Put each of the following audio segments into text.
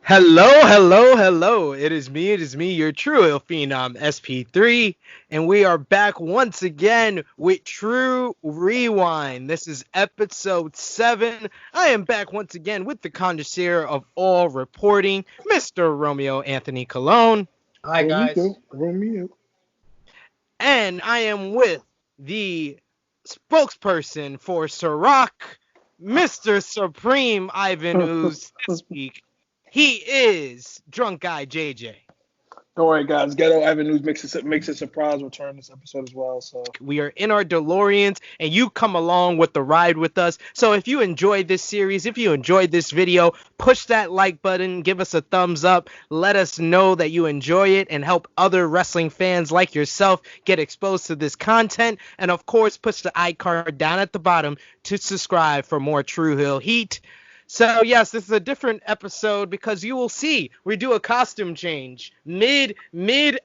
Hello. It is me, your true ill phenom, SP3, and we are back once again with Tru Rewind. This is episode 7. I am back once again with the connoisseur of all reporting, Mr. Romeo Anthony Cologne. Hi, guys. Romeo. And I am with the spokesperson for Ciroc, Mr. Supreme Ivan Ooze this week. He is Drunk Guy JJ. Don't worry, guys. Ghetto Avenues makes a surprise return this episode as well. So we are in our DeLoreans, and you come along with the ride with us. So if you enjoyed this series, if you enjoyed this video, push that like button, give us a thumbs up, let us know that you enjoy it, and help other wrestling fans like yourself get exposed to this content. And of course, push the iCard down at the bottom to subscribe for more True Hill Heat. So, yes, this is a different episode because you will see we do a costume change mid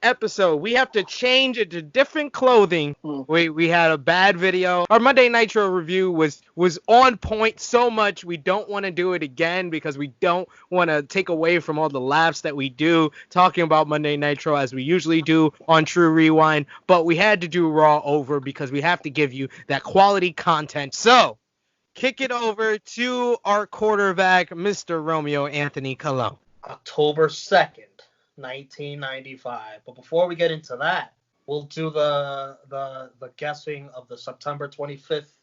episode. We have to change it to different clothing. We had a bad video. Our Monday Nitro review was on point so much we don't want to do it again because we don't want to take away from all the laughs that we do talking about Monday Nitro as we usually do on Tru Rewind. But we had to do Raw over because we have to give you that quality content. So, kick it over to our quarterback, Mr. Romeo Anthony Cologne. October 2nd, 1995. But before we get into that, we'll do the guessing of the September 25th.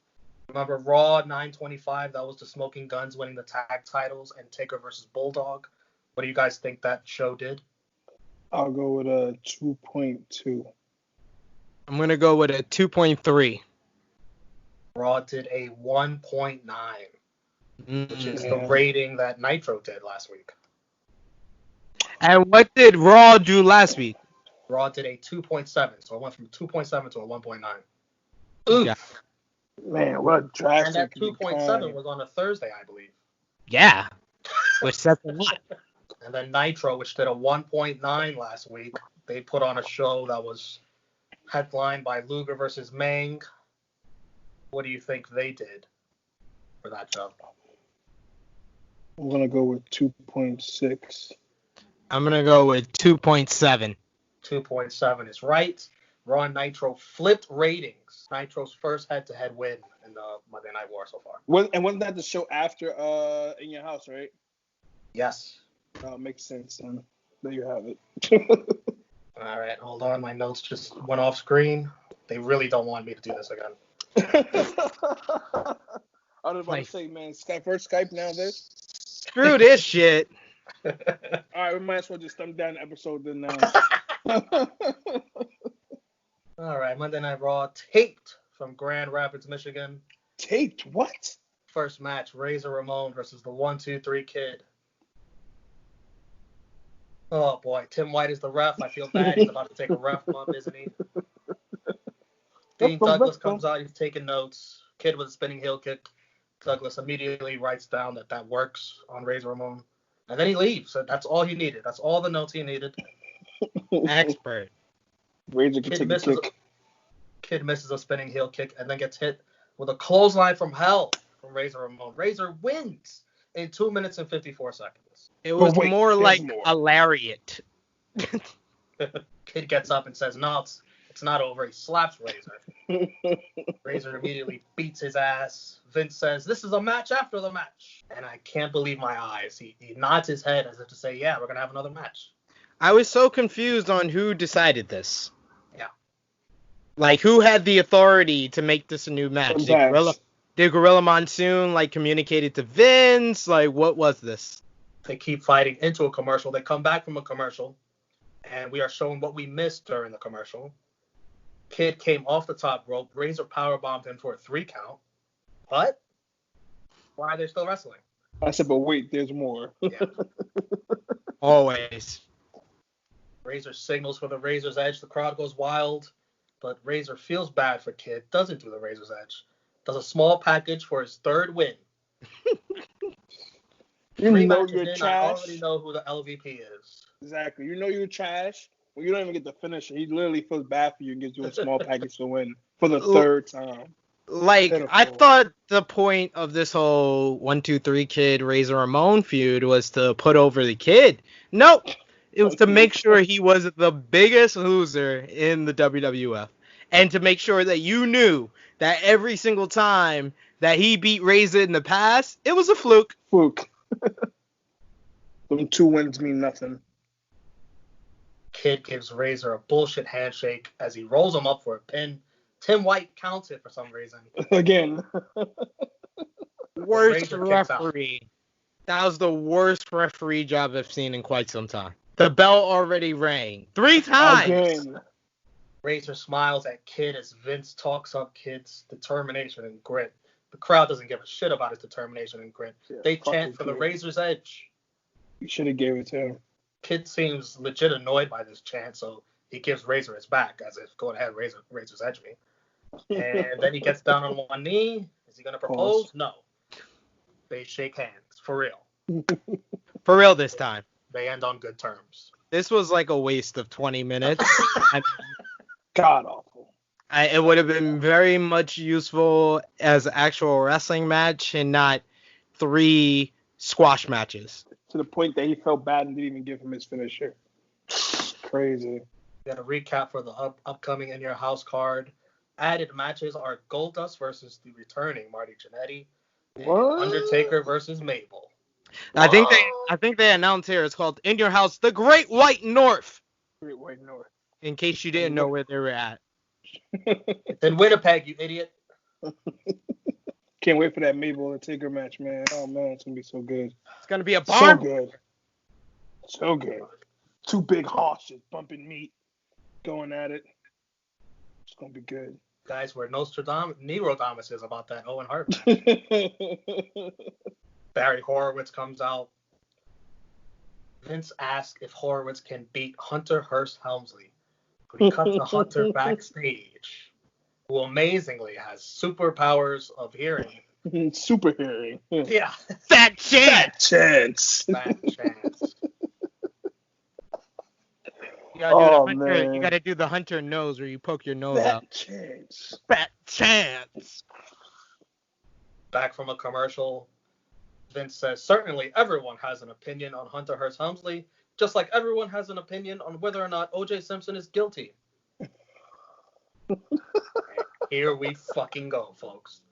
Remember Raw 925? That was the Smoking Guns winning the tag titles and Taker versus Bulldog. What do you guys think that show did? I'll go with a 2.2. I'm going to go with a 2.3. Raw did a 1.9, which is the rating that Nitro did last week. And what did Raw do last week? Raw did a 2.7, so it went from 2.7 to a 1.9. Ooh. Yeah. Man, what a drastic. And that 2.7 was on a Thursday, I believe. Yeah, which says a lot. And then Nitro, which did a 1.9 last week, they put on a show that was headlined by Luger versus Mang. What do you think they did for that show? I'm going to go with 2.6. I'm going to go with 2.7. 2.7 is right. Raw and Nitro flipped ratings. Nitro's first head-to-head win in the Monday Night War so far. And wasn't that the show after In Your House, right? Yes. Makes sense, then. There you have it. All right, hold on. My notes just went off screen. They really don't want me to do this again. I was about to say, man, Skype first, Skype now this. Screw this shit. All right, we might as well just thumb down the episode then now. All right, Monday Night Raw taped from Grand Rapids, Michigan. Taped? What? First match, Razor Ramon versus the 1-2-3 Kid. Oh boy, Tim White is the ref. I feel bad. He's about to take a ref bump, isn't he? Dean Douglas comes out, he's taking notes. Kid with a spinning heel kick. Douglas immediately writes down that works on Razor Ramon. And then he leaves. So that's all he needed. That's all the notes he needed. Expert. Razor can take a kick. Kid misses a spinning heel kick and then gets hit with a clothesline from hell from Razor Ramon. Razor wins in 2 minutes and 54 seconds. It was more like a lariat. Kid gets up and says, no, it's not over. He slaps Razor. Razor immediately beats his ass. Vince says, this is a match after the match. And I can't believe my eyes. He nods his head as if to say, yeah, we're going to have another match. I was so confused on who decided this. Yeah. Like, who had the authority to make this a new match? Did Gorilla Monsoon, communicate it to Vince? Like, what was this? They keep fighting into a commercial. They come back from a commercial. And we are showing what we missed during the commercial. Kid came off the top rope. Razor powerbombed him for a 3 count. But why are they still wrestling? I said, but wait, there's more. Yeah. Always. Razor signals for the Razor's Edge. The crowd goes wild. But Razor feels bad for Kid. Doesn't do the Razor's Edge. Does a small package for his 3rd win. You know you're trash. I already know who the LVP is. Exactly. You know you're trash. Well, you don't even get the finisher. He literally feels bad for you and gives you a small package to win for the 3rd time. Like, Pitiful. I thought the point of this whole 1, 2, 3 Kid Razor Ramon feud was to put over the Kid. Nope. It was to make sure he was the biggest loser in the WWF. And to make sure that you knew that every single time that he beat Razor in the past, it was a fluke. Fluke. Them 2 wins mean nothing. Kid gives Razor a bullshit handshake as he rolls him up for a pin. Tim White counts it for some reason. Again. Worst Razor kicks out. referee. That was the worst referee job I've seen in quite some time. The bell already rang 3 times. Again. Razor smiles at Kid as Vince talks up Kid's determination and grit. The crowd doesn't give a shit about his determination and grit. Yeah, They fucking chant for the Kid. Razor's edge. You should have gave it to him. Kid seems legit annoyed by this chant, so he gives Razor his back, as if, go ahead, Razor's edge me. And then he gets down on one knee. Is he going to propose? Pause. No. They shake hands, for real. For real this time. They end on good terms. This was like a waste of 20 minutes. God awful. It would have been very much useful as an actual wrestling match and not 3 squash matches. To the point that he felt bad and didn't even give him his finisher. Crazy. We got a recap for the upcoming In Your House card. Added matches are Goldust versus the returning Marty Jannetty. And What? Undertaker versus Mabel. I think they announced here it's called In Your House, the Great White North. Great White North. In case you didn't know where they were at. It's in Winnipeg, you idiot. Can't wait for that Mabel and Taker match, man. Oh, man, it's going to be so good. It's gonna be a So barn. good. So good. 2 big horses bumping meat, going at it. It's going to be good. Guys, where Nerodamus is about that Owen Hart match. Barry Horowitz comes out. Vince asks if Horowitz can beat Hunter Hearst Helmsley. We cut to Hunter backstage, who amazingly has superpowers of hearing. Super hearing. Yeah, Fat chance. Chance. fat chance. You gotta do the Hunter nose where you poke your nose out. Fat chance. Fat chance. Back from a commercial, Vince says, certainly everyone has an opinion on Hunter Hearst Helmsley, just like everyone has an opinion on whether or not OJ Simpson is guilty. Here we fucking go, folks.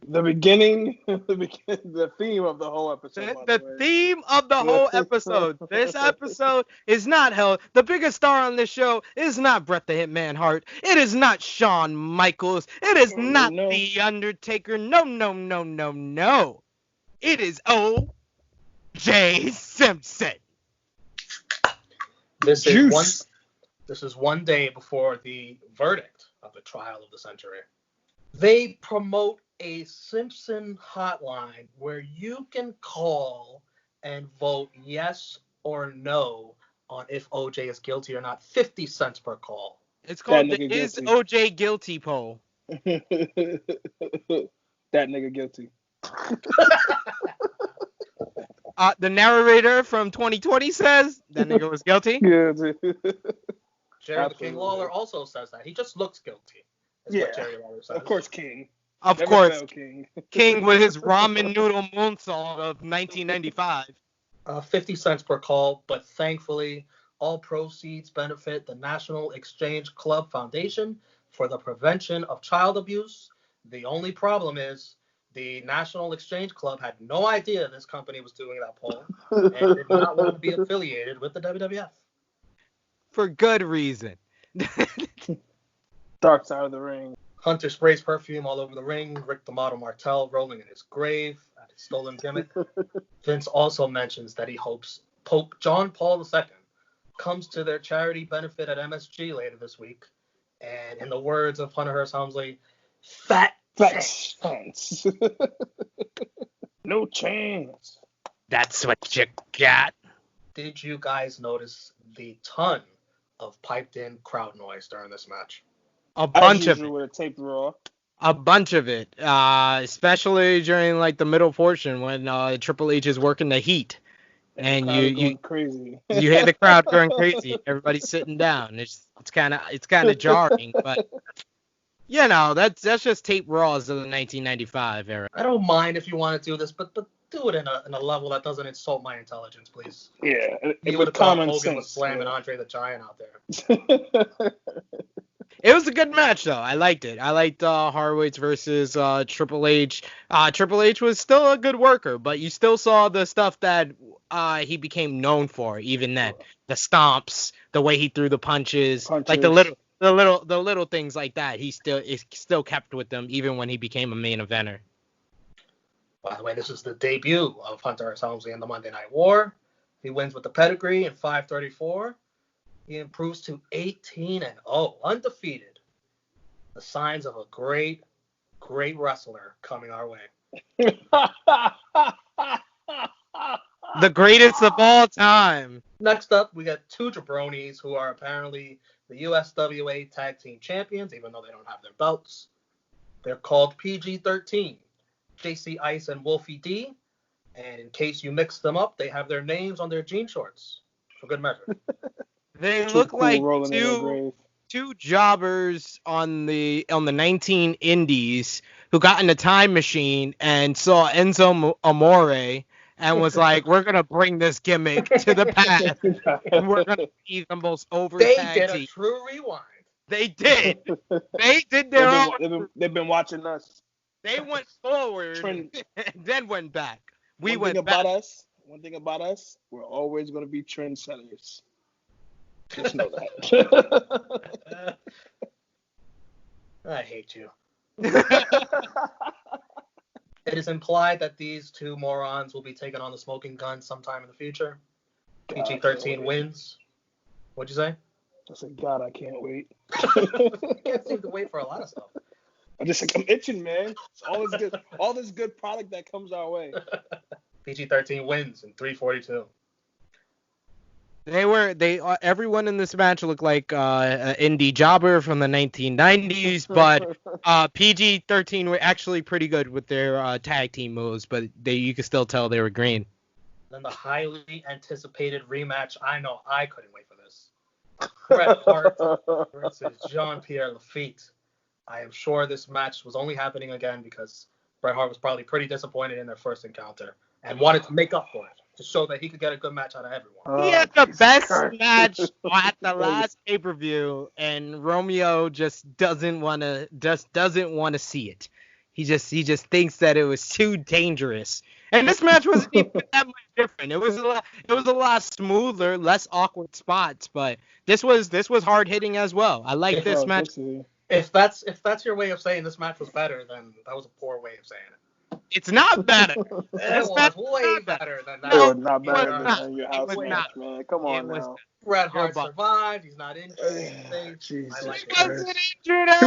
The beginning, the theme of the whole episode. The theme of the whole episode. This episode is not held. The biggest star on this show is not Bret the Hitman Hart. It is not Shawn Michaels. It is not The Undertaker. No, no, no, no, no. It is OJ Simpson. This is one day before the verdict of the trial of the century. They promote a Simpson hotline where you can call and vote yes or no on if OJ is guilty or not. 50 cents per call. It's called the Is OJ Guilty poll. That nigga guilty. The narrator from 2020 says that nigga was guilty. Guilty. Jerry the King Lawler also says that. He just looks guilty. Is what Jerry Lawler says. Of course, King. Of Never course, fail, King. King with his ramen noodle moonsault of 1995. 50 cents per call, but thankfully, all proceeds benefit the National Exchange Club Foundation for the prevention of child abuse. The only problem is the National Exchange Club had no idea this company was doing that poll and did not want to be affiliated with the WWF. For good reason. Dark side of the ring. Hunter sprays perfume all over the ring. Rick the Model Martel rolling in his grave at his stolen gimmick. Vince also mentions that he hopes Pope John Paul II comes to their charity benefit at MSG later this week. And in the words of Hunter Hearst Helmsley, fat chance. No chance. That's what you got. Did you guys notice the ton of piped-in crowd noise during this match? A bunch of it. With a taped Raw. A bunch of it, especially during like the middle portion when Triple H is working the heat, and you crazy. You hear the crowd going crazy. Everybody's sitting down. It's kind of jarring, but You know, that's just tape Raws of the 1995 era. I don't mind if you want to do this, but do it in a level that doesn't insult my intelligence, please. Yeah, You would with have thought common Hogan was sense. slamming Andre the Giant out there. It was a good match, though. I liked it. I liked Horowitz versus Triple H. Triple H was still a good worker, but you still saw the stuff that he became known for. Even then, the stomps, the way he threw the punches. Like the little things like that. He still kept with them even when he became a main eventer. By the way, this is the debut of Hunter S. Helmsley in the Monday Night War. He wins with the pedigree in 534. He improves to 18-0, undefeated. The signs of a great, great wrestler coming our way. The greatest of all time. Next up, we got two jabronis who are apparently the USWA Tag Team Champions, even though they don't have their belts. They're called PG-13, JC Ice and Wolfie D. And in case you mix them up, they have their names on their jean shorts, for good measure. They look like two jobbers on the 19 Indies who got in a time machine and saw Enzo Amore and was like, we're going to bring this gimmick to the past and we're going to be the most over They tag did team. a true rewind. They did. They did their own. They've been watching us. They went forward and then went back. One thing about us, we're always going to be trendsetters. Just know that. I hate you. It is implied that these two morons will be taking on the Smoking Gun sometime in the future. PG-13 wins. What'd you say? I said, God, I can't wait. I can't seem to wait for a lot of stuff. I'm itching, man. It's all this good product that comes our way. PG-13 wins in 342. Everyone in this match looked like an indie jobber from the 1990s, but PG-13 were actually pretty good with their tag team moves, but you could still tell they were green. Then the highly anticipated rematch. I know I couldn't wait for this. Bret Hart versus Jean-Pierre Lafitte. I am sure this match was only happening again because Bret Hart was probably pretty disappointed in their first encounter and wanted to make up for it, to show that he could get a good match out of everyone. He had the best match at the last pay-per-view, and Romeo just doesn't want to see it. He just thinks that it was too dangerous. And this match wasn't even that much different. It was a lot smoother, less awkward spots, but this was hard hitting as well. I like this match. If that's your way of saying this match was better, then that was a poor way of saying it. It's not better. It was way better than that. It was not better than your house match, man. Come on now. Bret Hart survived. He's not injured. Jesus. I like He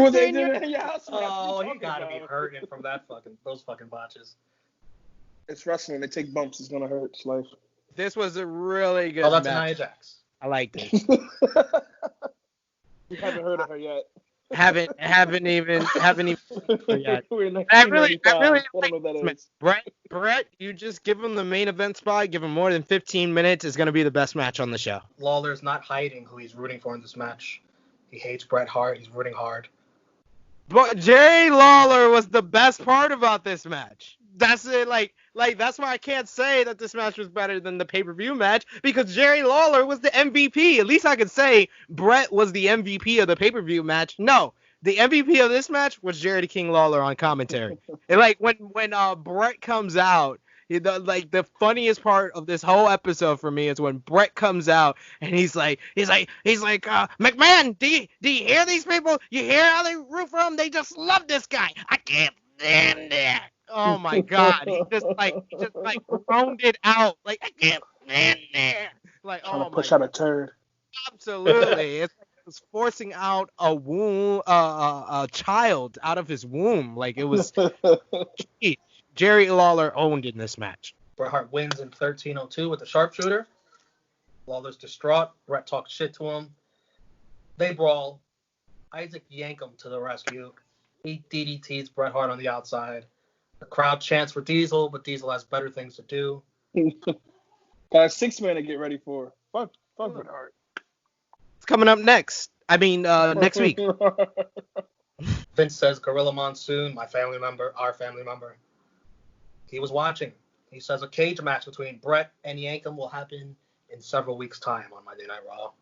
was injured in your house match. Oh, he gotta be hurting from those fucking botches. It's wrestling. They take bumps. It's gonna hurt. It's life. This was a really good that's match. Nia Jax. I liked it. You haven't heard of her yet. haven't even yet. We're I really like that is. Bret, you just give him the main event spot, give him more than 15 minutes. It's gonna be the best match on the show. Lawler's not hiding who he's rooting for in this match. He hates Bret Hart. He's rooting hard. But Jerry Lawler was the best part about this match. That's it. Like that's why I can't say that this match was better than the pay-per-view match, because Jerry Lawler was the MVP. At least I could say Bret was the MVP of the pay-per-view match. No, the MVP of this match was Jerry the King Lawler on commentary. And like when Bret comes out, the funniest part of this whole episode for me is when Bret comes out and he's like, McMahon, do you hear these people? You hear how they root for him? They just love this guy. I can't stand it. Oh my God. He just groaned it out. Like, I can't stand it. Like, trying to push out a turd. Absolutely. It's like it was forcing out a womb, a child out of his womb. Like it was. Geez. Jerry Lawler owned in this match. Bret Hart wins in 1302 with the sharpshooter. Lawler's distraught. Bret talks shit to him. They brawl. Isaac Yankem to the rescue. He DDTs Bret Hart on the outside. The crowd chants for Diesel, but Diesel has better things to do. Got a 6-man to get ready for. Fuck Bret Hart. It's coming up next. I mean, next week. Vince says Gorilla Monsoon, our family member, he was watching. He says a cage match between Bret and Yankem will happen in several weeks' time on Monday Night Raw.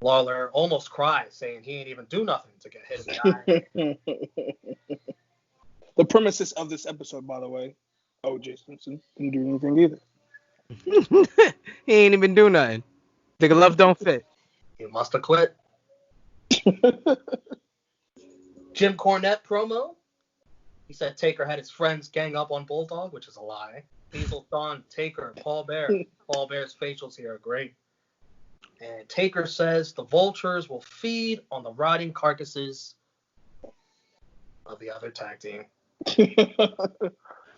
Lawler almost cries, saying he ain't even do nothing to get hit in the eye. The premises of this episode, by the way, OJ Simpson didn't do anything either. He ain't even do nothing. The glove don't fit. He must have quit. Jim Cornette promo. He said Taker had his friends gang up on Bulldog, which is a lie. Diesel, Dawn, Taker, Paul Bear. Paul Bear's facials here are great. And Taker says the vultures will feed on the rotting carcasses of the other tag team.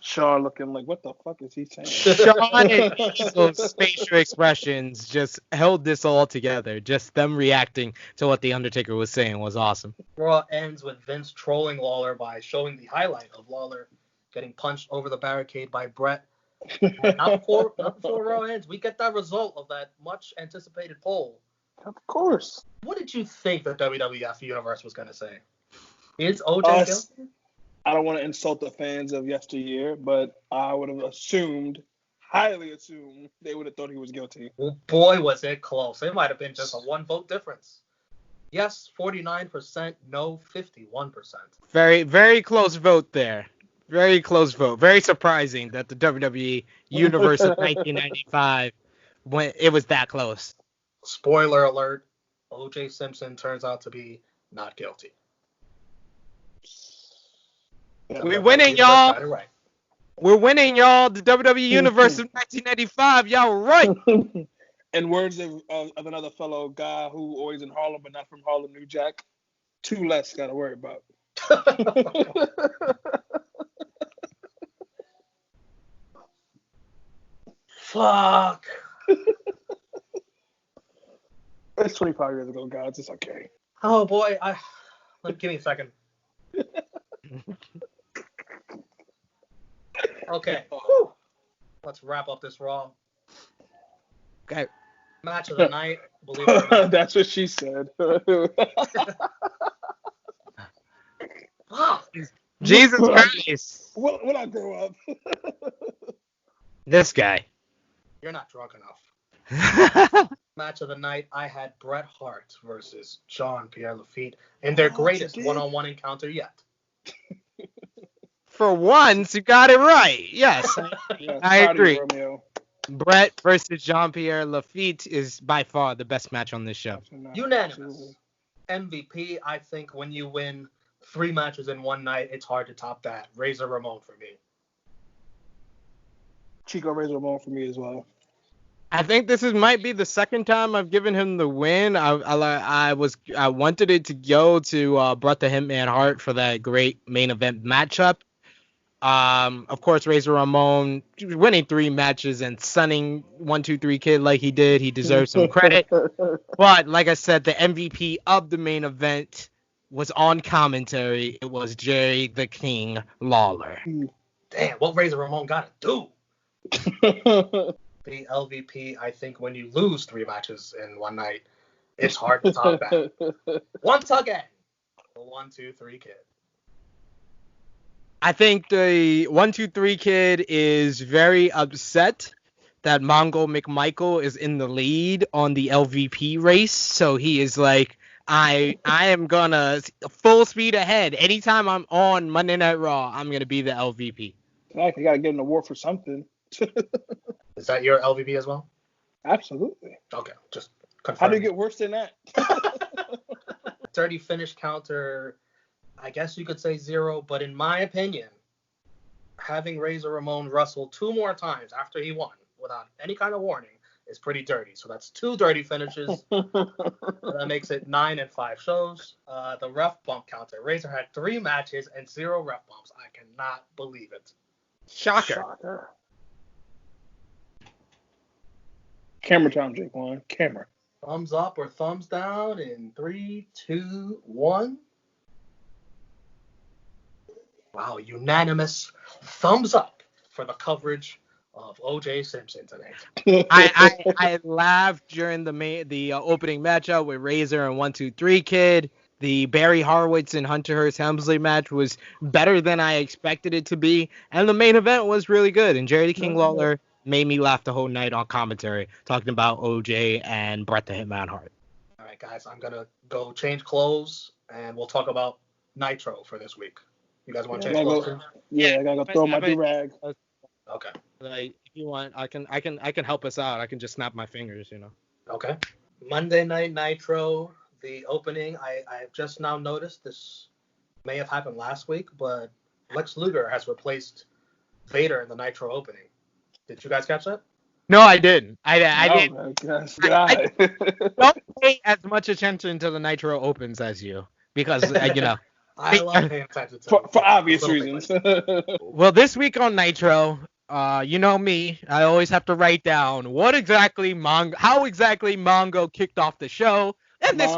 Shaw looking like, what the fuck is he saying? Shawn and Diesel's facial expressions just held this all together. Just them reacting to what The Undertaker was saying was awesome. Raw ends with Vince trolling Lawler by showing the highlight of Lawler getting punched over the barricade by Bret. Not before Raw ends. We get that result of that much anticipated poll. Of course. What did you think the WWF Universe was going to say? Is OJ guilty? I don't want to insult the fans of yesteryear, but I would have highly assumed, they would have thought he was guilty. Well, boy, was it close. It might have been just a 1-vote difference. Yes, 49%. No, 51%. Very, very close vote there. Very close vote. Very surprising that the WWE Universe of 1995, when it was that close. Spoiler alert, OJ Simpson turns out to be not guilty. We're winning, y'all. Right. We're winning, y'all. The WWE Universe of 1995. Y'all right. In words of another fellow guy who always in Harlem but not from Harlem, New Jack, 2 less got to worry about. Fuck. It's 25 years ago, guys. It's okay. Oh, boy. Give me a second. Okay. Whew. Let's wrap up this Raw. Okay. Match of the night. Believe it or not. That's what she said. Jesus Christ. When I grow up. This guy. You're not drunk enough. Match of the night, I had Bret Hart versus Jean-Pierre Lafitte in their greatest one-on-one encounter yet. For once, you got it right. Yes, I agree. Romeo. Bret versus Jean-Pierre Lafitte is by far the best match on this show. Unanimous. MVP, I think when you win 3 matches in one night, it's hard to top that. Razor Ramon for me. Chico Razor Ramon for me as well. I think this might be the second time I've given him the win. I wanted it to go to Bret the Hitman Hart for that great main event matchup. Of course, Razor Ramon winning 3 matches and sunning 1, 2, 3 Kid like he did. He deserves some credit. But like I said, the MVP of the main event was on commentary. It was Jerry the King Lawler. Damn, what Razor Ramon got to do? The LVP, I think when you lose 3 matches in one night, it's hard to top that. Once again, the 1, 2, 3 Kid. I think the 1, 2, 3 Kid is very upset that Mongo McMichael is in the lead on the LVP race. So he is like, I am gonna full speed ahead. Anytime I'm on Monday Night Raw, I'm gonna be the LVP. I gotta get an award for something. Is that your LVP as well? Absolutely. Okay, just confirm. How do you get worse than that? Dirty finish counter, I guess you could say 0, but in my opinion, having Razor Ramon wrestle 2 more times after he won without any kind of warning is pretty dirty. So that's 2 dirty finishes. That makes it 9 and 5 shows. The ref bump counter. Razor had 3 matches and 0 ref bumps. I cannot believe it. Shocker. Camera time, Jake One. Camera. Thumbs up or thumbs down in 3, 2, 1. Wow, unanimous thumbs up for the coverage of OJ Simpson tonight. I laughed during the opening matchup with Razor and 1, 2, 3 Kid. The Barry Horowitz and Hunter Hearst Helmsley match was better than I expected it to be, and the main event was really good. And Jerry the King Lawler made me laugh the whole night on commentary, talking about OJ and Bret the Hitman Hart. All right, guys, I'm gonna go change clothes, and we'll talk about Nitro for this week. You guys want to change clothes too? Yeah, I gotta go throw my do-rag. Okay. Like, if you want, I can help us out. I can just snap my fingers, you know. Okay. Monday Night Nitro, the opening. I've just now noticed this may have happened last week, but Lex Luger has replaced Vader in the Nitro opening. Did you guys catch that? No, I didn't. I didn't. My gosh, I don't pay as much attention to the Nitro opens as you, because you know. I love paying attention to for obvious reasons. Well, this week on Nitro, you know me, I always have to write down how exactly Mongo kicked off the show. And this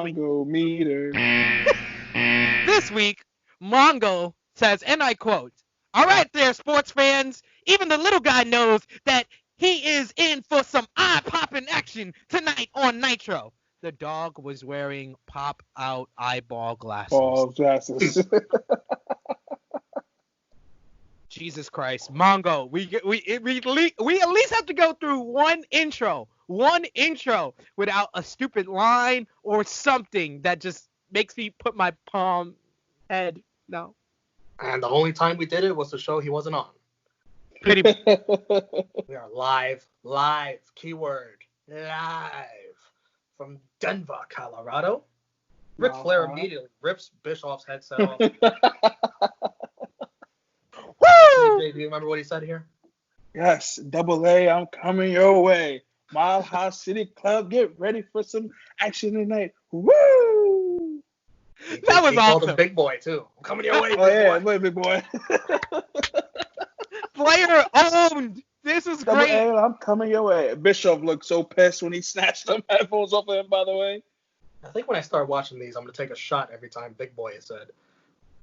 week, Mongo says, and I quote, "All right there, sports fans, even the little guy knows that he is in for some eye-popping action tonight on Nitro." The dog was wearing pop-out eyeball glasses. Ball glasses. Jesus Christ, Mongo, we at least have to go through one intro without a stupid line or something that just makes me put my palm head. No. And the only time we did it was the show he wasn't on. Pity. We are live, keyword, live from Denver, Colorado. Ric Flair immediately rips Bischoff's headset off. Woo! Do you remember what he said here? Yes, Double A, I'm coming your way. Mile High City Club, get ready for some action tonight. Woo! That was he awesome. Called him Big Boy too. I'm coming your way, Big boy. Flair owned. This is Double great. A, I'm coming your way. Bischoff looked so pissed when he snatched them headphones off of him, by the way. I think when I start watching these, I'm gonna take a shot every time Big Boy is said.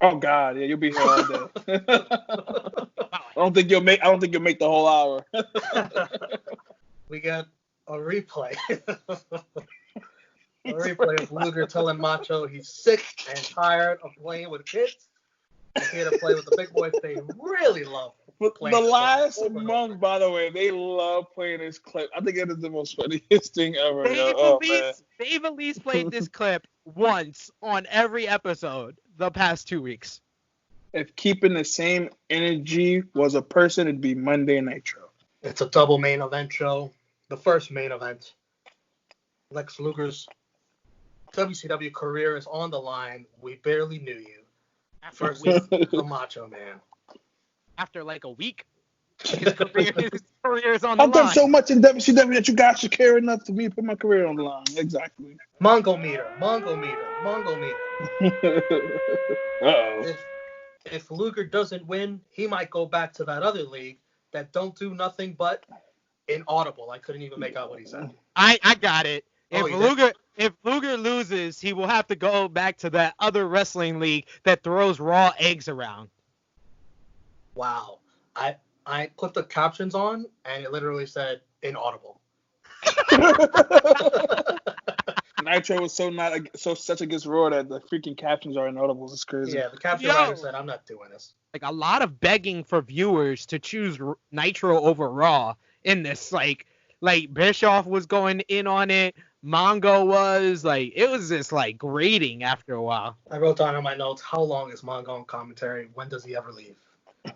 Oh God, yeah, you'll be here all day. I don't think you'll make the whole hour. We got a replay. A replay of Luger telling Macho he's sick and tired of playing with kids. He's here to play with the big boys they really love. The last month, by the way, they love playing this clip. I think it is the most funniest thing ever. They've at least played this clip once on every episode the past 2 weeks. If keeping the same energy was a person, it'd be Monday Nitro. It's a double main event show. The first main event. Lex Luger's WCW career is on the line. We barely knew you. First week, the Macho Man. After like a week, his career is on the line. I've done so much in WCW that you guys should care enough to me put my career on the line. Exactly. Mongo meter. Uh-oh. If Luger doesn't win, he might go back to that other league that don't do nothing but inaudible. I couldn't even make out what he said. I got it. If Luger loses, he will have to go back to that other wrestling league that throws raw eggs around. Wow. I put the captions on, and it literally said inaudible. Nitro was such against Raw that the freaking captions are inaudible. It's crazy. Yeah, the caption writer said, "I'm not doing this." Like a lot of begging for viewers to choose Nitro over Raw in this. Like Bischoff was going in on it. Mongo was it was just grating after a while. I wrote down in my notes, how long is Mongo on commentary? When does he ever leave?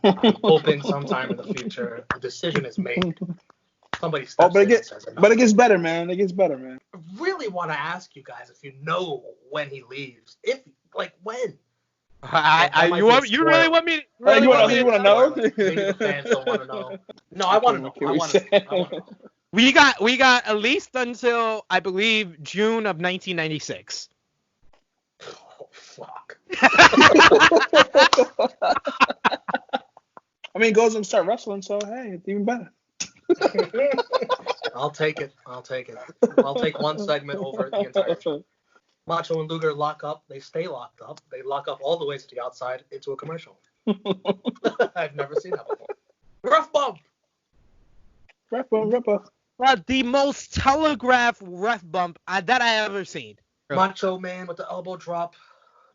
I'm hoping sometime in the future a decision is made. Somebody steps in and says enough. But it gets better, man. I really want to ask you guys if you know when he leaves. When? You really want me? You want to know? Maybe the fans don't want to know. No, I want to know. I want to know. We got at least until I believe June of 1996. Oh fuck. I mean, goes and start wrestling, so hey, it's even better. I'll take it. I'll take one segment over the entire show. Macho and Luger lock up. They stay locked up. They lock up all the way to the outside into a commercial. I've never seen that before. Rough bump. The most telegraphed ref bump that I ever seen. Macho Man with the elbow drop.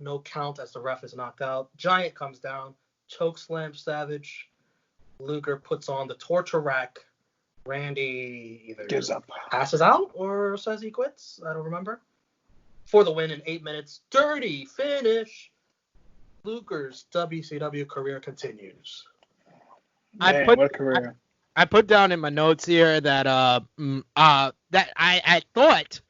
No count as the ref is knocked out. Giant comes down. Choke slam Savage. Luger puts on the torture rack. Randy either Gives up, passes out or says he quits. I don't remember. For the win in 8 minutes. Dirty finish. Luger's WCW career continues. Man, what a career. I put down in my notes here that that I thought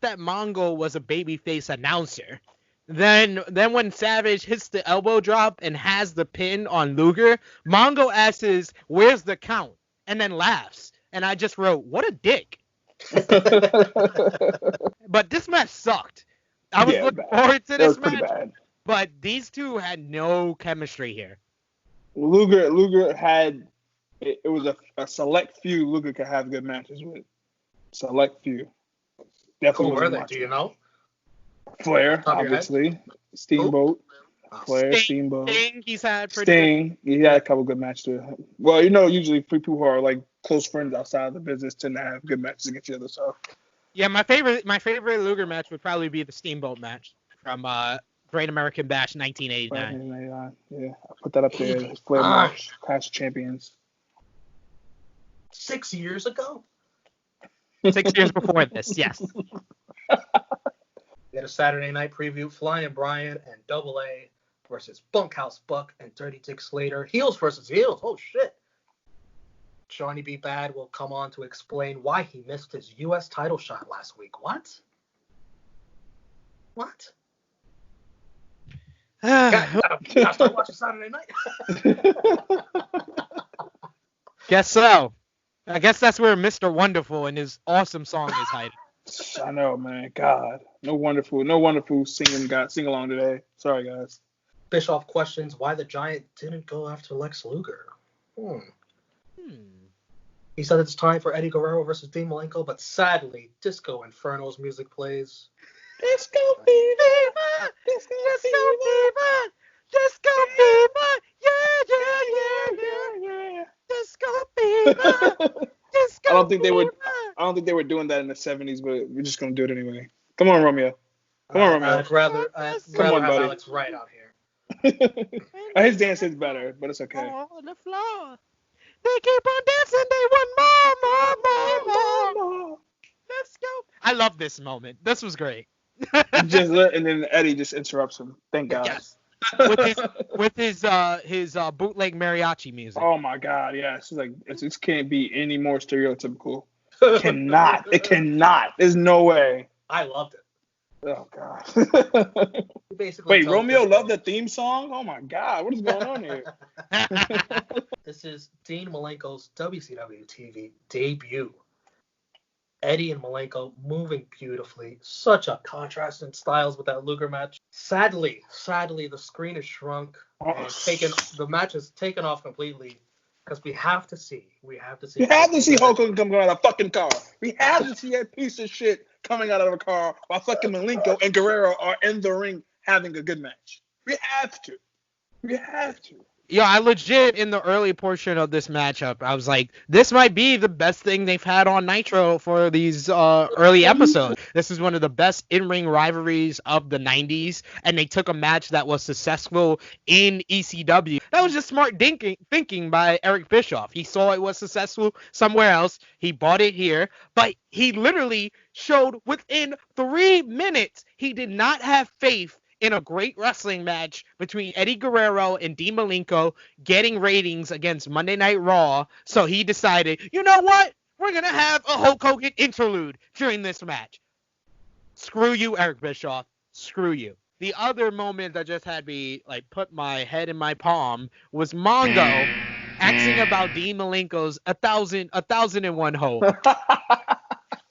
that Mongo was a babyface announcer. Then when Savage hits the elbow drop and has the pin on Luger, Mongo asks, "Where's the count?" and then laughs. And I just wrote, "What a dick." But this match sucked. I was looking forward to this match, bad. But these two had no chemistry here. Luger had it was a select few Luger could have good matches with. Select few. Definitely. Who were they? Do you know? Flair, obviously. Steamboat. Flair, Steamboat. Sting, he's had Sting. He had a couple good matches too. Well, usually people who are like close friends outside of the business tend to have good matches against each other. So. Yeah, my favorite Luger match would probably be the Steamboat match from Great American Bash 1989. Yeah, I put that up there. Flair match, Clash of Champions. 6 years ago? 6 years before this, yes. We had a Saturday night preview, Flying Brian and Double A versus Bunkhouse Buck and Dirty Dick Slater. Heels versus heels. Oh, shit. Johnny B. Bad will come on to explain why he missed his U.S. title shot last week. What? Gotta start watching Saturday night. Guess so. I guess that's where Mr. Wonderful and his awesome song is hiding. I know, man. God, no wonderful sing along today. Sorry, guys. Bischoff questions why the Giant didn't go after Lex Luger. He said it's time for Eddie Guerrero versus Dean Malenko, but sadly, Disco Inferno's music plays. Disco Fever! Disco Fever! Disco Fever! Yeah! Disco Fever! Disco I don't think they were doing that in the 70s, but we're just gonna do it anyway. Come on, Romeo. I'd rather have Alex Wright out here. His dance is better, but it's okay. On the floor. They keep on dancing. They want more. Let's go. I love this moment. This was great. And then Eddie just interrupts him. Thank God. Yes. With his bootleg mariachi music. Oh my God, yes. It can't be any more stereotypical. It cannot. There's no way. I loved it. Oh God. Wait, Romeo loved the theme song? Oh my God, what is going on here? This is Dean Malenko's WCW TV debut. Eddie and Malenko moving beautifully. Such a contrast in styles with that Luger match. Sadly, the screen is shrunk. And the match is taken off completely because we have to see Hulk Hogan come out of a fucking car. We have to see that piece of shit coming out of a car while fucking Malenko and Guerrero are in the ring having a good match. We have to. Yeah, I legit, in the early portion of this matchup, I was like, this might be the best thing they've had on Nitro for these early episodes. This is one of the best in-ring rivalries of the 90s, and they took a match that was successful in ECW. That was just smart thinking by Eric Bischoff. He saw it was successful somewhere else. He bought it here, but he literally showed within 3 minutes he did not have faith in a great wrestling match between Eddie Guerrero and Dean Malenko getting ratings against Monday Night Raw. So he decided, you know what? We're going to have a Hulk Hogan interlude during this match. Screw you, Eric Bischoff. Screw you. The other moment that just had me put my head in my palm was Mongo asking about Dean Malenko's 1001 Hope.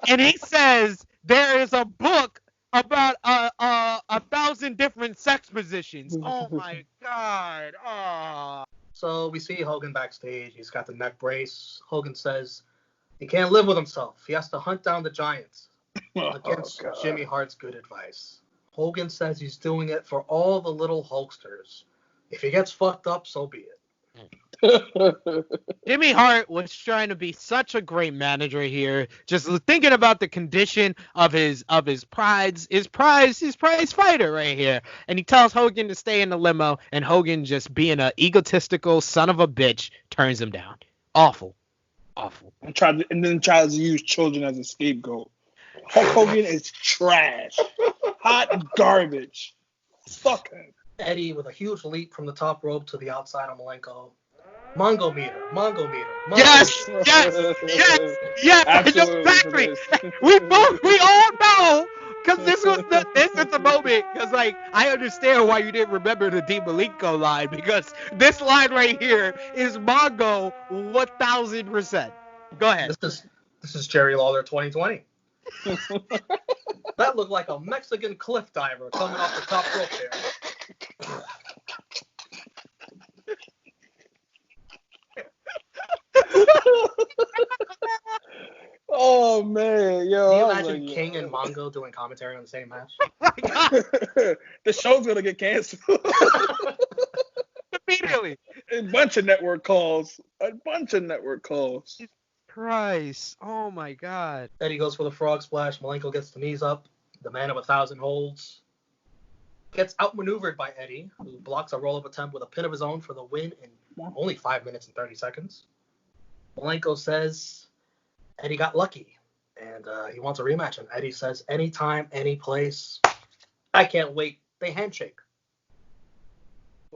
And he says there is a book about 1,000 different sex positions. Oh my God. Oh. So we see Hogan backstage. He's got the neck brace. Hogan says he can't live with himself. He has to hunt down the Giants against Jimmy Hart's good advice. Hogan says he's doing it for all the little Hulksters. If he gets fucked up, so be it. Jimmy Hart was trying to be such a great manager here, just thinking about the condition of his prize fighter right here. And he tells Hogan to stay in the limo, and Hogan, just being an egotistical son of a bitch, turns him down. Awful. And then tries to use children as a scapegoat. Hulk Hogan is trash. Hot garbage. Fuck him. Eddie with a huge leap from the top rope to the outside on Malenko. Mongo meter. Yes. Absolutely. Exactly. We all know, because this is the moment. Because I understand why you didn't remember the Dean Malenko line, because this line right here is Mongo 1000%. Go ahead. This is Jerry Lawler 2020. That looked like a Mexican cliff diver coming off the top rope there. Oh man, yo! Can you imagine King and Mongo doing commentary on the same match? The show's gonna get canceled Immediately. A bunch of network calls. Christ! Oh my God! Eddie goes for the frog splash. Malenko gets the knees up. The man of 1,000 holds. Gets outmaneuvered by Eddie, who blocks a roll-up attempt with a pin of his own for the win in only 5 minutes and 30 seconds. Malenko says Eddie got lucky, and he wants a rematch. And Eddie says, anytime, any place. I can't wait. They handshake.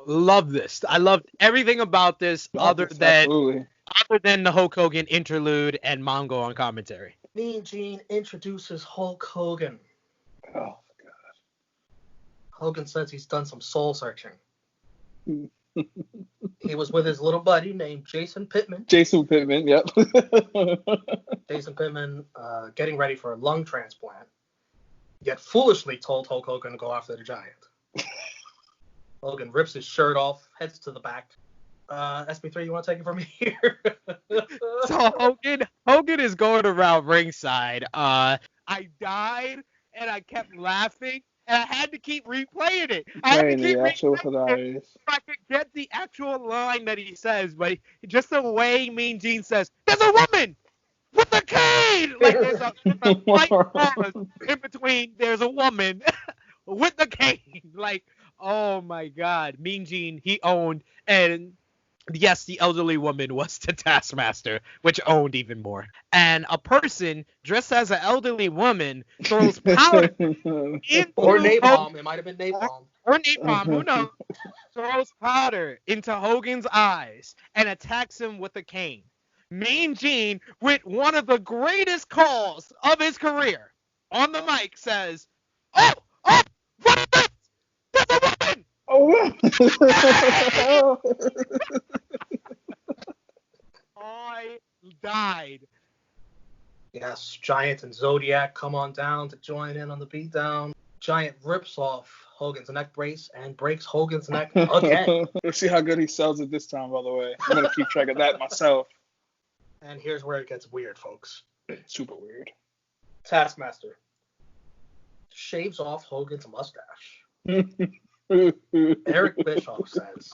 Love this. I loved everything about this, other than the Hulk Hogan interlude and Mongo on commentary. Mean Gene introduces Hulk Hogan. Oh my God. Hogan says he's done some soul searching. He was with his little buddy named Jason Pittman. Jason Pittman, yep. Jason Pittman getting ready for a lung transplant, yet foolishly told Hulk Hogan to go after the Giant. Hogan rips his shirt off, heads to the back. SB3, you want to take it from here? So Hogan is going around ringside. I died, and I kept laughing, and I had to keep replaying it. I had to keep replaying it so I could get the actual line that he says, but just the way Mean Gene says, "There's a woman with a cane!" Like there's a light pause in between. There's a woman with the cane. Like, oh my God, Mean Gene, he owned, and yes, the elderly woman was the Taskmaster, which owned even more. And a person dressed as an elderly woman throws powder into or napalm. It might have been napalm. Or napalm, who knows? Throws powder into Hogan's eyes and attacks him with a cane. Mean Gene, with one of the greatest calls of his career, on the mic says, "Oh, what is this? There's a woman!" Oh. I died. Yes, Giant and Zodiac come on down to join in on the beatdown. Giant rips off Hogan's neck brace and breaks Hogan's neck again. Let's see how good he sells it this time, by the way. I'm going to keep track of that myself. And here's where it gets weird, folks. Super weird. Taskmaster shaves off Hogan's mustache. Eric Bischoff says,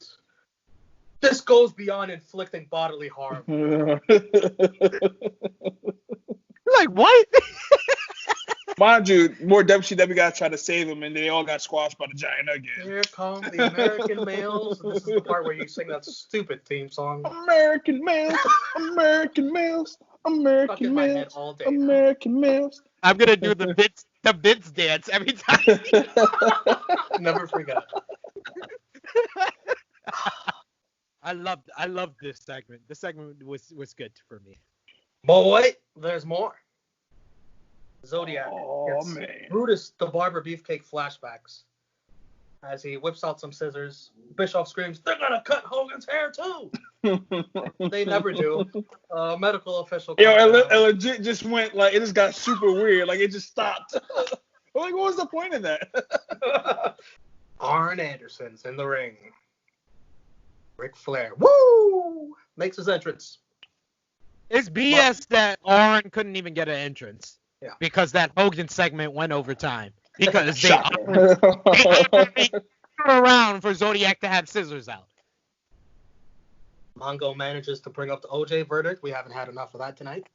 "This goes beyond inflicting bodily harm." Like, what? Mind you, more WCW guys tried to save him, and they all got squashed by the Giant again. Here come the American males. And this is the part where you sing that stupid theme song. American males, American males, American males, American males. I'm gonna do the bits dance every time. Never forget. I loved this segment. This segment was good for me. But wait, there's more. Zodiac gets man. Brutus the Barber Beefcake flashbacks. As he whips out some scissors, Bischoff screams, "They're gonna cut Hogan's hair too!" They never do. Medical official. Yo, it legit just went, like, it just got super weird. Like, it just stopped. Like, what was the point of that? Arn Anderson's in the ring. Ric Flair, woo, makes his entrance. It's BS that Arn couldn't even get an entrance. Yeah. Because that Hogan segment went over time. Because they around for Zodiac to have scissors out. Mongo manages to bring up the OJ verdict. We haven't had enough of that tonight.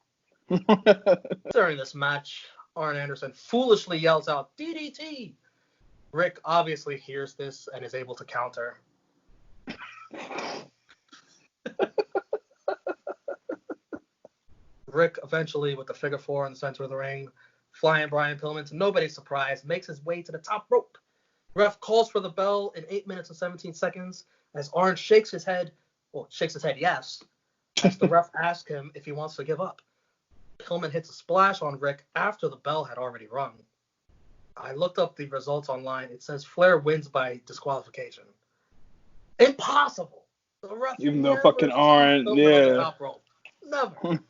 During this match, Arn Anderson foolishly yells out, DDT! Rick obviously hears this and is able to counter. Rick eventually, with the figure four in the center of the ring, flying Brian Pillman to nobody's surprise, makes his way to the top rope. Ref calls for the bell in 8 minutes and 17 seconds as Arn shakes his head yes, as the ref asks him if he wants to give up. Pillman hits a splash on Rick after the bell had already rung. I looked up the results online. It says Flair wins by disqualification. Impossible. The ref Even though fucking Arn, yeah. Top rope. Never.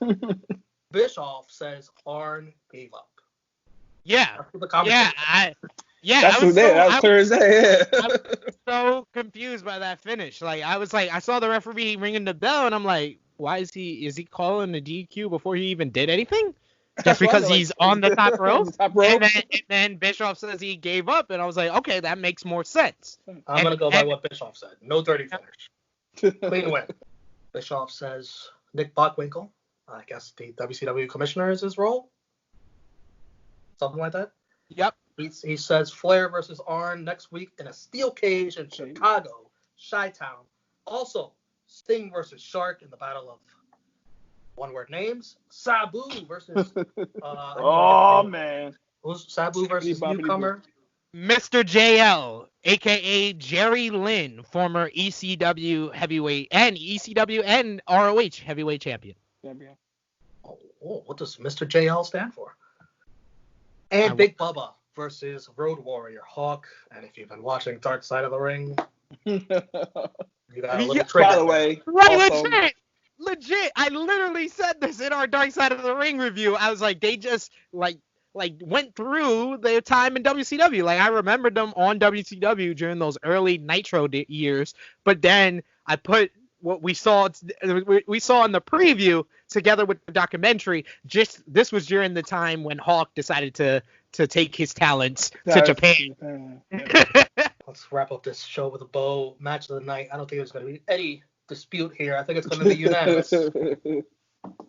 Bischoff says Arn gave up. Yeah. I was Thursday. Yeah. I was so confused by that finish. I saw the referee ringing the bell, and I'm like, why is he calling the DQ before he even did anything? Just because he's on the top rope? And then Bischoff says he gave up, and I was like, okay, that makes more sense. I'm going to go by what Bischoff said. No dirty finish. Clean win. Bischoff says Nick Bockwinkel, I guess the WCW commissioner is his role. Something like that? Yep. He says Flair versus Arn next week in a steel cage in Chicago, Chi-Town. Also, Sting versus Shark in the battle of one-word names. Sabu versus... man. Who's Sabu versus newcomer? Mr. JL, a.k.a. Jerry Lynn, former ECW heavyweight and ECW and ROH heavyweight champion. Oh, what does Mr. JL stand for? And Big Bubba versus Road Warrior Hawk. And if you've been watching Dark Side of the Ring, you got a little trick. By the way, right, also, legit. I literally said this in our Dark Side of the Ring review. I was like, they just like went through their time in WCW. Like, I remembered them on WCW during those early Nitro years, but then I put what we saw in the preview together with the documentary. This was during the time when Hawk decided to take his talents to Japan. Let's wrap up this show with a bow. Match of the night. I don't think there's going to be any dispute here. I think it's going to be unanimous.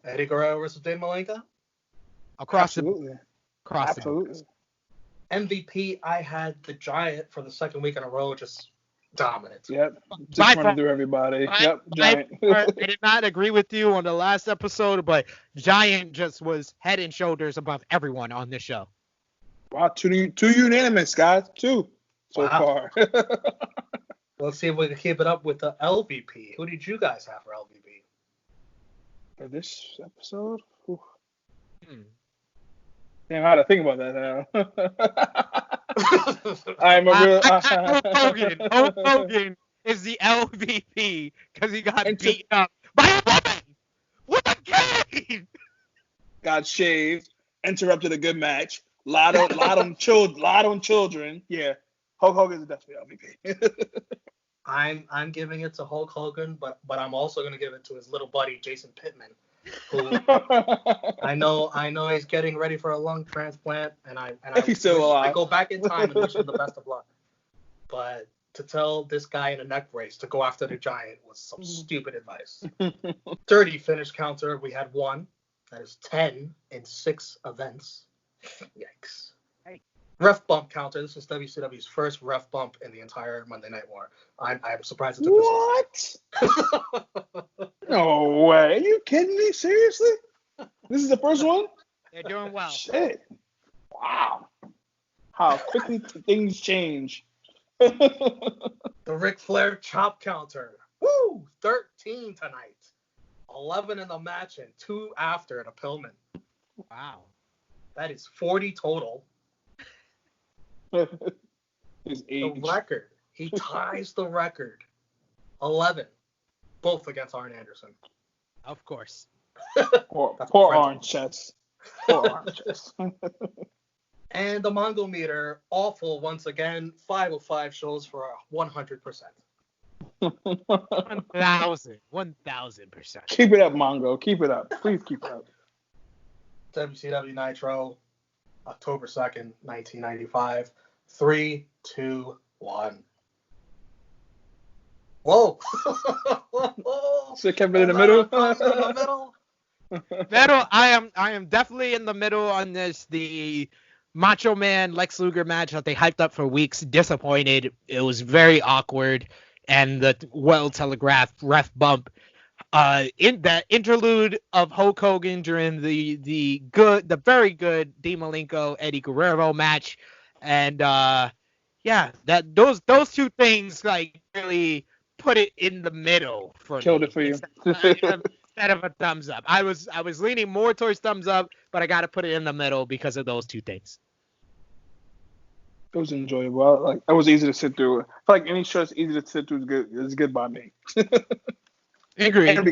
Eddie Guerrero versus Dave Malenko. Absolutely. MVP, I had the Giant for the second week in a row, just dominant. Yep. Just running through everybody. Giant. I did not agree with you on the last episode, but Giant just was head and shoulders above everyone on this show. Wow, two unanimous, guys. Two so far. Let's see if we can keep it up with the LVP. Who did you guys have for LVP? For this episode? Damn, I had to think about that now. I'm a real... Hulk Hogan is the LVP because he got beaten up by a woman with a cane. Got shaved, interrupted a good match. Lot on children. Yeah, Hulk Hogan is definitely LVP. I'm giving it to Hulk Hogan, but I'm also gonna give it to his little buddy Jason Pittman, who I know he's getting ready for a lung transplant, and I go back in time and wish him the best of luck. But to tell this guy in a neck brace to go after the Giant was some stupid advice. Dirty finish counter. We had one. That is 10 in 6 events. Yikes. Hey. Ref bump counter. This is WCW's first ref bump in the entire Monday Night War. I'm surprised it took this What? No way. Are you kidding me? Seriously? This is the first one? They're doing well. Shit. Wow. How quickly things change. The Ric Flair chop counter. Woo! 13 tonight. 11 in the match and 2 after to Pillman. Wow. That is 40 total. His age. The record. He ties the record. 11. Both against Arn Anderson. Of course. Poor Arn chest. Poor Arn chest. And the Mongo meter, awful once again. 505 shows for 100%. 1,000%. Keep it up, Mongo. Keep it up. Please keep it up. WCW Nitro, October 2nd, 1995. 3, 2, 1. Whoa. So kept it in the middle. Middle. I am definitely in the middle on this. The Macho Man Lex Luger match that they hyped up for weeks. Disappointed. It was very awkward, and the well telegraphed ref bump. In that interlude of Hulk Hogan during the very good Dean Malenko Eddie Guerrero match, and yeah, that those two things like really put it in the middle for Killed me. it for you. Instead of a thumbs up. I was leaning more towards thumbs up, but I got to put it in the middle because of those two things. It was enjoyable. Like it was easy to sit through. I feel like any show that's easy to sit through is good by me. Agreed. And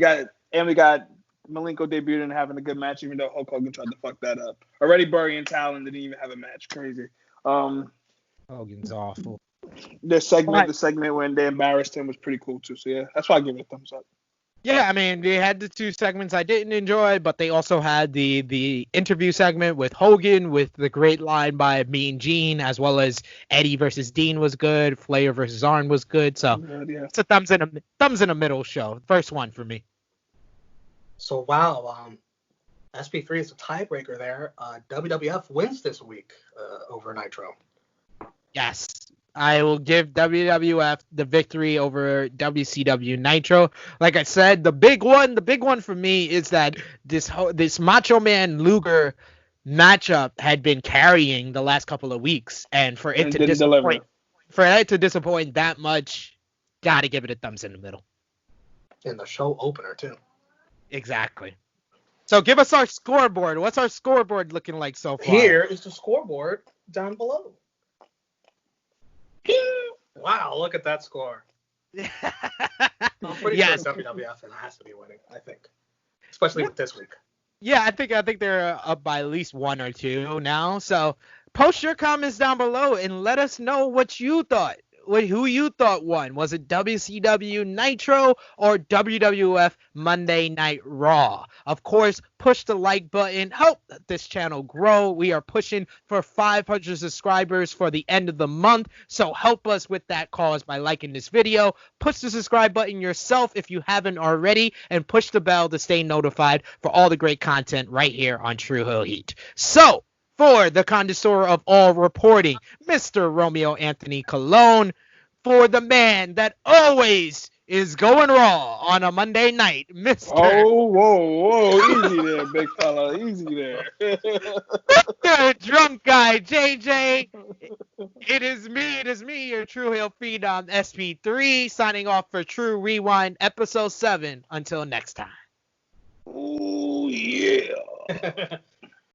we got Malenko debuted and having a good match, even though Hulk Hogan tried to fuck that up. Already burying talent, didn't even have a match. Crazy. Hogan's awful. The segment when they embarrassed him was pretty cool too. So yeah, that's why I give it a thumbs up. Yeah, I mean, they had the two segments I didn't enjoy, but they also had the interview segment with Hogan with the great line by Mean Gene, as well as Eddie versus Dean was good, Flair versus Arn was good. So It's a thumbs in a middle show. First one for me. So wow, SP3 is a tiebreaker there. WWF wins this week over Nitro. Yes. I will give WWF the victory over WCW Nitro. Like I said, the big one for me is that this Macho Man Luger matchup had been carrying the last couple of weeks, and for it to disappoint that much, gotta give it a thumbs in the middle. In the show opener too. Exactly. So give us our scoreboard. What's our scoreboard looking like so far? Here is the scoreboard down below. Wow, look at that score. I'm pretty sure WWF has to be winning, I think. Especially with this week. Yeah, I think they're up by at least one or two now. So post your comments down below and let us know what you thought. Who you thought won. Was it WCW Nitro or WWF Monday Night Raw? Of course, push the like button. Help this channel grow. We are pushing for 500 subscribers for the end of the month. So help us with that cause by liking this video. Push the subscribe button yourself if you haven't already. And push the bell to stay notified for all the great content right here on Tru Hill Heat. So, for the connoisseur of all reporting, Mr. Romeo Anthony Colon, for the man that always is going raw on a Monday night, Mr. Oh, whoa, easy there, big fella, easy there. Mr. Drunk Guy JJ. It is me, your Tru Hill Phenom SP3, signing off for Tru Rewind episode 7. Until next time. Oh, yeah.